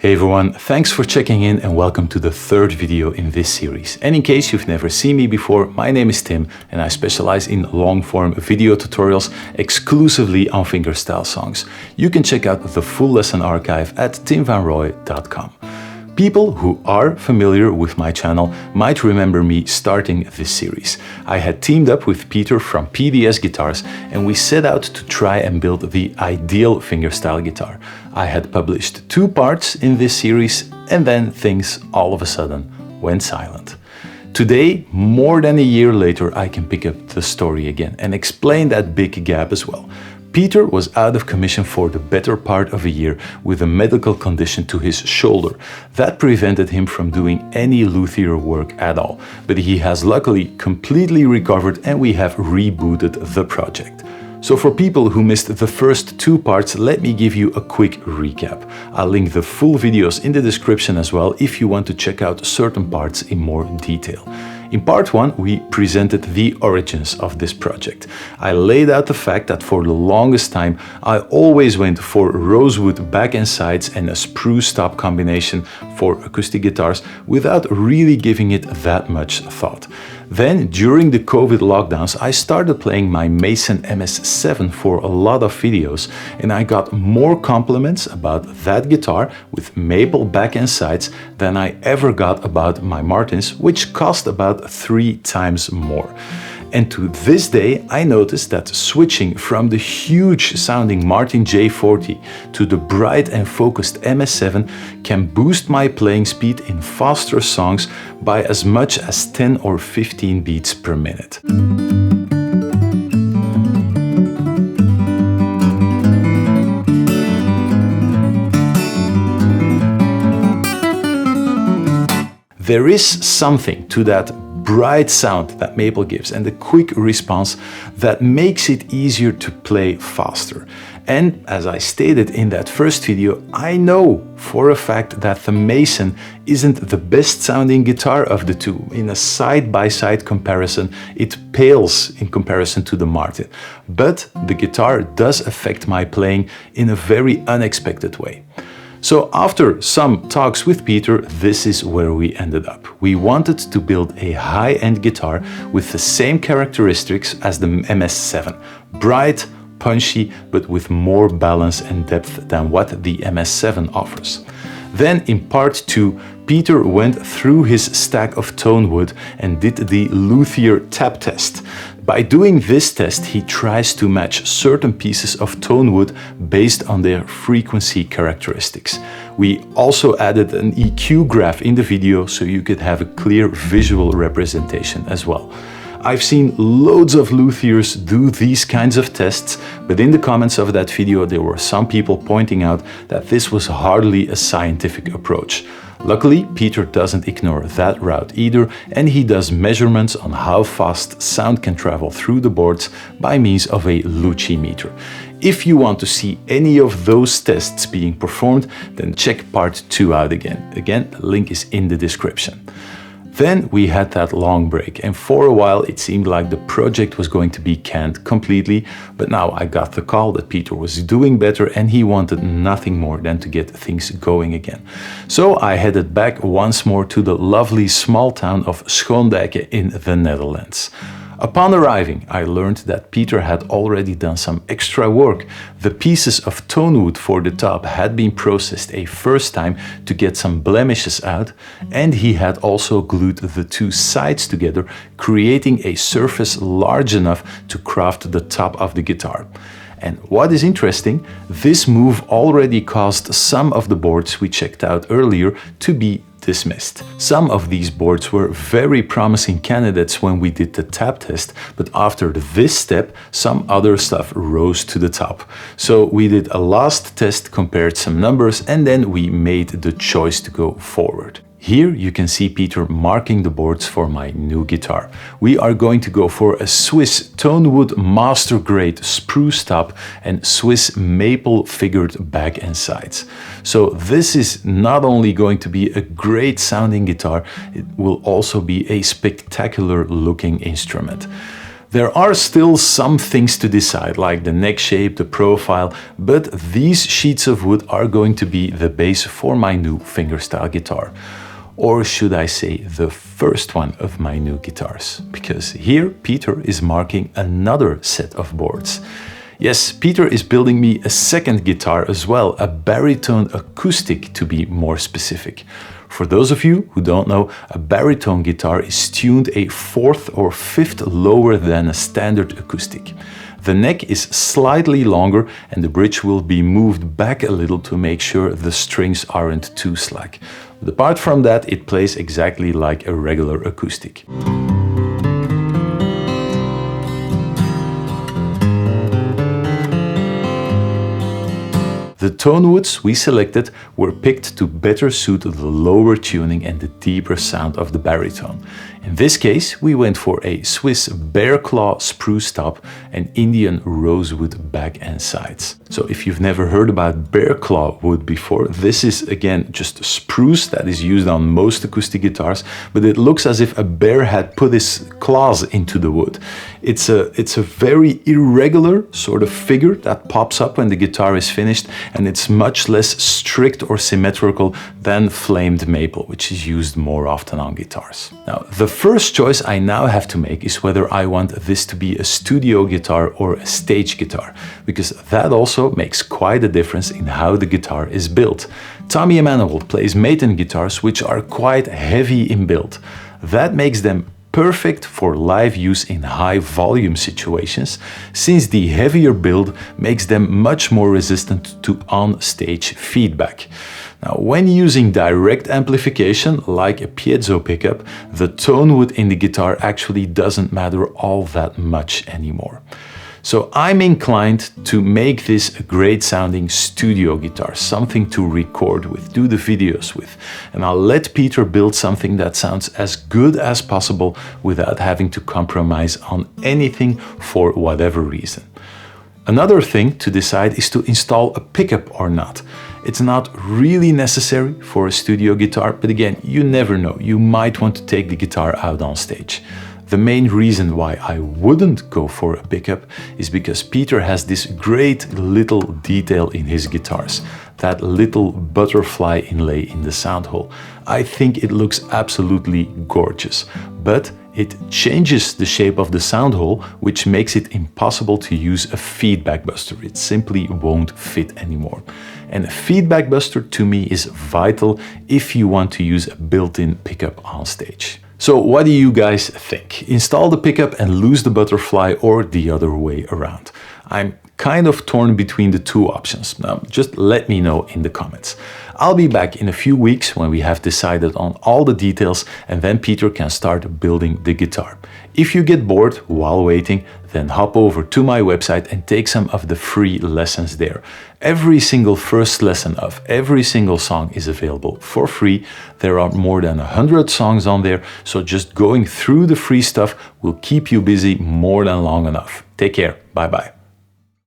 Hey everyone, thanks for checking in and welcome to the third video in this series. And in case you've never seen me before, my name is Tim and I specialize in long-form video tutorials exclusively on fingerstyle songs. You can check out the full lesson archive at timvanroy.circle.so. People who are familiar with my channel might remember me starting this series. I had teamed up with Peter from PDS Guitars and we set out to try and build the ideal fingerstyle guitar. I had published 2 parts in this series and then things all of a sudden went silent. Today, more than a year later, I can pick up the story again and explain that big gap as well. Peter was out of commission for the better part of a year with a medical condition to his shoulder. That prevented him from doing any luthier work at all. But he has luckily completely recovered and we have rebooted the project. So for people who missed the first 2 parts, let me give you a quick recap. I'll link the full videos in the description as well if you want to check out certain parts in more detail. In part 1, we presented the origins of this project. I laid out the fact that for the longest time, I always went for rosewood back and sides and a spruce top combination for acoustic guitars without really giving it that much thought. Then, during the COVID lockdowns, I started playing my Mason MS7 for a lot of videos and I got more compliments about that guitar with maple back and sides than I ever got about my Martins, which cost about 3 times more. And to this day, I noticed that switching from the huge sounding Martin J40 to the bright and focused MS7 can boost my playing speed in faster songs by as much as 10 or 15 beats per minute. There is something to that bright sound that maple gives and the quick response that makes it easier to play faster. And as I stated in that first video, I know for a fact that the Mason isn't the best sounding guitar of the two. In a side-by-side comparison, it pales in comparison to the Martin. But the guitar does affect my playing in a very unexpected way. So after some talks with Peter, this is where we ended up. We wanted to build a high-end guitar with the same characteristics as the MS7. Bright, punchy, but with more balance and depth than what the MS7 offers. Then in part 2, Peter went through his stack of tone wood and did the luthier tap test. By doing this test, he tries to match certain pieces of tone wood based on their frequency characteristics. We also added an EQ graph in the video so you could have a clear visual representation as well. I've seen loads of luthiers do these kinds of tests, but in the comments of that video there were some people pointing out that this was hardly a scientific approach. Luckily, Peter doesn't ignore that route either, and he does measurements on how fast sound can travel through the boards by means of a Lucimeter. If you want to see any of those tests being performed, then check part 2 out again. Again, the link is in the description. Then we had that long break, and for a while it seemed like the project was going to be canned completely, but now I got the call that Peter was doing better and he wanted nothing more than to get things going again. So I headed back once more to the lovely small town of Schoondijke in the Netherlands. Upon arriving, I learned that Peter had already done some extra work. The pieces of tone wood for the top had been processed a first time to get some blemishes out, and he had also glued the 2 sides together, creating a surface large enough to craft the top of the guitar. And what is interesting, this move already caused some of the boards we checked out earlier to be dismissed. Some of these boards were very promising candidates when we did the tap test, but after this step, some other stuff rose to the top. So we did a last test, compared some numbers, and then we made the choice to go forward. Here you can see Peter marking the boards for my new guitar. We are going to go for a Swiss tonewood master grade spruce top and Swiss maple figured back and sides. So this is not only going to be a great sounding guitar, it will also be a spectacular looking instrument. There are still some things to decide, like the neck shape, the profile, but these sheets of wood are going to be the base for my new fingerstyle guitar. Or should I say the first one of my new guitars? Because here Peter is marking another set of boards. Yes, Peter is building me a second guitar as well, a baritone acoustic to be more specific. For those of you who don't know, a baritone guitar is tuned a fourth or fifth lower than a standard acoustic. The neck is slightly longer and the bridge will be moved back a little to make sure the strings aren't too slack. But apart from that, it plays exactly like a regular acoustic. The tone woods we selected were picked to better suit the lower tuning and the deeper sound of the baritone. In this case, we went for a Swiss bear claw spruce top and Indian rosewood back and sides. So if you've never heard about bear claw wood before, this is again just spruce that is used on most acoustic guitars, but it looks as if a bear had put his claws into the wood. It's a very irregular sort of figure that pops up when the guitar is finished, and it's much less strict or symmetrical than flamed maple, which is used more often on guitars. Now, the first choice I now have to make is whether I want this to be a studio guitar or a stage guitar, because that also makes quite a difference in how the guitar is built. Tommy Emmanuel plays Maton guitars, which are quite heavy in build. That makes them perfect for live use in high volume situations, since the heavier build makes them much more resistant to on-stage feedback. Now, when using direct amplification, like a piezo pickup, the tone wood in the guitar actually doesn't matter all that much anymore. So I'm inclined to make this a great sounding studio guitar, something to record with, do the videos with, and I'll let Peter build something that sounds as good as possible without having to compromise on anything for whatever reason. Another thing to decide is to install a pickup or not. It's not really necessary for a studio guitar, but again, you never know. You might want to take the guitar out on stage. The main reason why I wouldn't go for a pickup is because Peter has this great little detail in his guitars, that little butterfly inlay in the sound hole. I think it looks absolutely gorgeous, but it changes the shape of the sound hole, which makes it impossible to use a feedback buster. It simply won't fit anymore. And a feedback buster to me is vital if you want to use a built-in pickup on stage. So what do you guys think? Install the pickup and lose the butterfly, or the other way around? I'm kind of torn between the two options. Now, just let me know in the comments. I'll be back in a few weeks when we have decided on all the details, and then Peter can start building the guitar. If you get bored while waiting, then hop over to my website and take some of the free lessons there. Every single first lesson of every single song is available for free. There are more than 100 songs on there, so just going through the free stuff will keep you busy more than long enough. Take care. Bye bye.